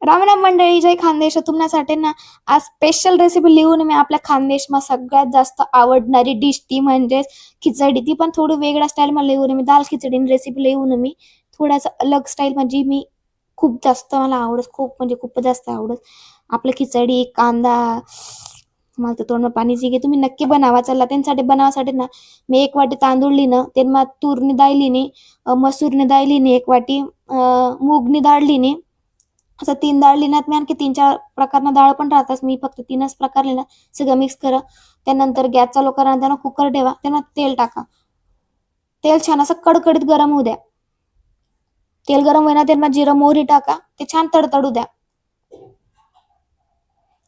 राम राम मंडळी, जय खानदेश. तुमच्यासाठी ना आज स्पेशल रेसिपी लिहून मी आपल्या खानदेशમાં सगळ्यात जास्त आवडणारी डिश ती म्हणजे खिचडी. ती पण थोडी वेगळ्या स्टाईलमध्ये लिहून मी दाल खिचडी रेसिपी लिहून मी थोडासा अलग स्टाईल म्हणजे मी खूप जास्त मला आवडत, खूप म्हणजे खूप जास्त आवडत आपलं खिचडी. कांदा मला तर तोंड पाणीच घे. तुम्ही नक्की बनवा. चला त्यांसाठी बनवासाठी ना मी 1 वाटी तांदूळ लिहिणं, त्यांना तूरनी डाळ लिहिणी, मसूरनी डाळ लिहिणी 1 वाटी, मूगनी डाळ लिहिणी. असं 3 डाळ लिहिण्यात मी आणखी 3-4 प्रकारनं डाळ पण राहतात. मी फक्त 3च प्रकार लिहिला. सगळं मिक्स करा. त्यानंतर गॅस चालू करा आणि त्यांना कुकर ठेवा. त्यांना तेल टाका. तेल छान असं कडकडीत गरम होऊ द्या. तेल गरम होईना त्यांना जिरं मोहरी टाका. ते छान तडतडू द्या.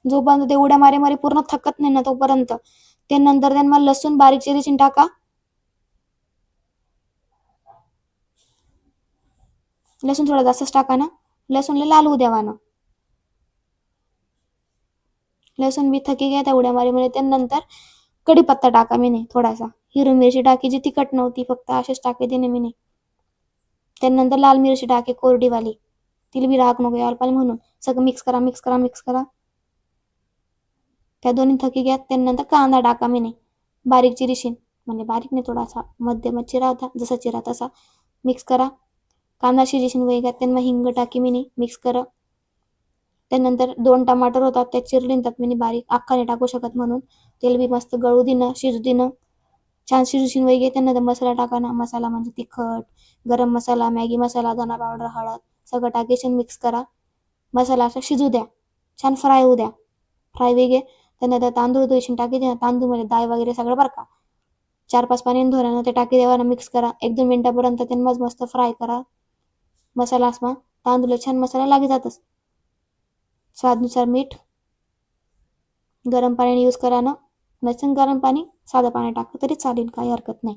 जोपर्यंत ते उड्या मारे मारे पूर्ण थकत नाही ना तोपर्यंत. त्यानंतर त्यांना लसूण बारीक चिरून टाका. लसूण थोडा जास्तच टाका ना. लसूणला लाल होऊ द्यावा ना. लसूण बी थकी घ्या त्या उड्या मारी मध्ये. त्यानंतर कढीपत्ता टाका मी थोडासा. हिरवी मिरची टाकी जी तिखट नव्हती, फक्त अशीच टाकी दिली मी. त्यानंतर लाल मिरची टाके कोरडीवाली, तिला बी राग नको यायला पाहिजे म्हणून. सगळं मिक्स करा मिक्स करा मिक्स करा. त्या दोन्ही थकी घ्या. त्यानंतर कांदा टाका मी बारीक चिरीशीन, म्हणजे बारीक नाही थोडासा मध्यम चिरा होता, जसा चिरा तसा. मिक्स करा. कांदा शिजीशीन वय घ्या. त्यांना हिंग टाकी मी मिक्स करा. त्यानंतर 2 टमाटर होतात त्या चिरलीन त्यात मी बारीक, अख्खा नाही टाकू शकत म्हणून. तेल बी मस्त गळू दिनं, शिजू दिनं. छान शिजूशीन वय घे. त्यानंतर मसाला टाका ना. मसाला म्हणजे तिखट, गरम मसाला, मॅगी मसाला, धना पावडर, हळद सगळं टाकीशीन मिक्स करा. मसाला असा शिजू द्या. छान फ्राय होऊ द्या. फ्राय वेगे त्यानंतर तांदूळ धुशीन टाकी द्या. तांदूळमध्ये डाळ वगैरे सगळं बरं का. 4-5 पाणी धोरानं ते टाकी देवाना मिक्स करा. 1-2 मिनिटापर्यंत त्यांना मस्त फ्राय करा. मसाला असमा तांदूळ छान मसाला लागी जातच. स्वादनुसार मीठ. गरम पाणी यूज करा ना. नसेल गरम पाणी साधं पाणी टाकलं तरी चालेल, काही हरकत नाही.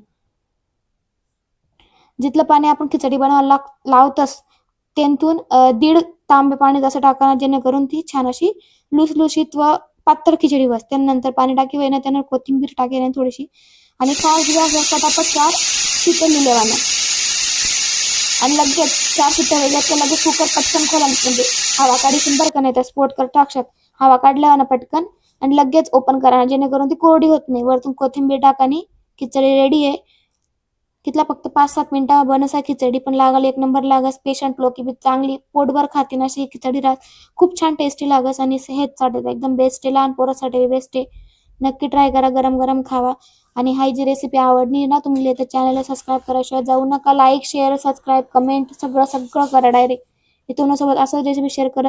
जिथलं पाणी आपण खिचडी बनवायला लावतस तेंतून 1.5 तांबे पाणी जसं टाका, जेणेकरून ती छान अशी लुसलुशीत व पातळ खिचडी बस. त्यानंतर पाणी टाकी वेळेला त्यानंतर कोथिंबीर टाकी नाही थोडीशी, आणि पटापट 4 शिट्ट्या लिहिलेवाना. आणि लगेच 4 शिट्ट्या वेगळ्या तर लगेच कुकर पटकन खोला, म्हणजे हवा काढीशीन बरं का, नाही तर स्फोट कर टाकशात. हवा काढल्यावर ना पटकन आणि लगेच ओपन करा, जेणेकरून ती कोरडी होत नाही. वरतून कोथिंबीर टाका आणि खिचडी रेडी आहे. तिथला फक्त 5-7 मिनिटं बनसा. खिचडी पण लागल 1 नंबर लागस. पेशंट लोक बी चांगली पोटभर खातीन अशी खिचडी राहत. खूप छान टेस्टी लागस आणि सेहतसाठी एकदम बेस्ट आहे. लहान पोरासाठी बेस्ट आहे. नक्की ट्राय करा. गरम गरम खावा. आणि ही जी रेसिपी आवडली ना तुम्हाला तर चॅनलला सबस्क्राईब कराशिवाय जाऊ नका. लाईक शेअर सबस्क्राईब कमेंट सगळं करा डायरेक्ट. इथून सोबत असं रेसिपी शेअर करा.